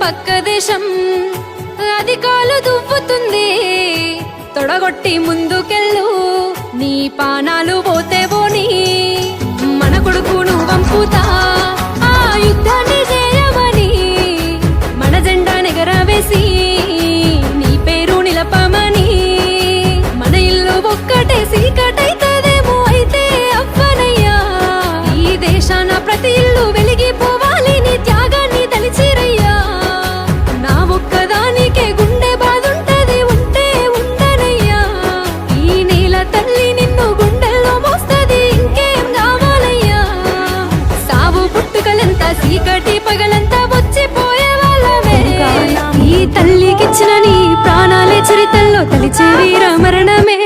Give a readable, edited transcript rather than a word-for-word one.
పక్క దేశం అది కాలు దువ్వుతుంది తొడగొట్టి ముందుకెళ్ళు నీ పానాలు పోతే పోని మన కొడుకును వంపుతా ఆ యుద్ధాన్ని చేయమని మన జెండా నెగరవేసి నీ పేరు నిలపమని మన ఇల్లు ఒక్కటే సీకటైతదేమో అయితే అవ్వనయ్యా ఈ దేశాన ప్రతి ఇల్లు వెలిగిపోవాలి నీ త్యాగాన్ని తలిచిరయ్యా నా ఒక్కదానికే గుండె బాధుంటది ఉంటే ఉండనయ్యా ఈ నేల తల్లి నిన్ను గుండెల్లో మోస్తది ఇంకేం కావాలయ్యా సావు పుట్టుకలంత చీకటి పగలంతా వచ్చిపోయే వాళ్ళమే ఈ తల్లికిచ్చిన నీ ప్రాణాలే చరితల్లో తలిచే వీర మరణమే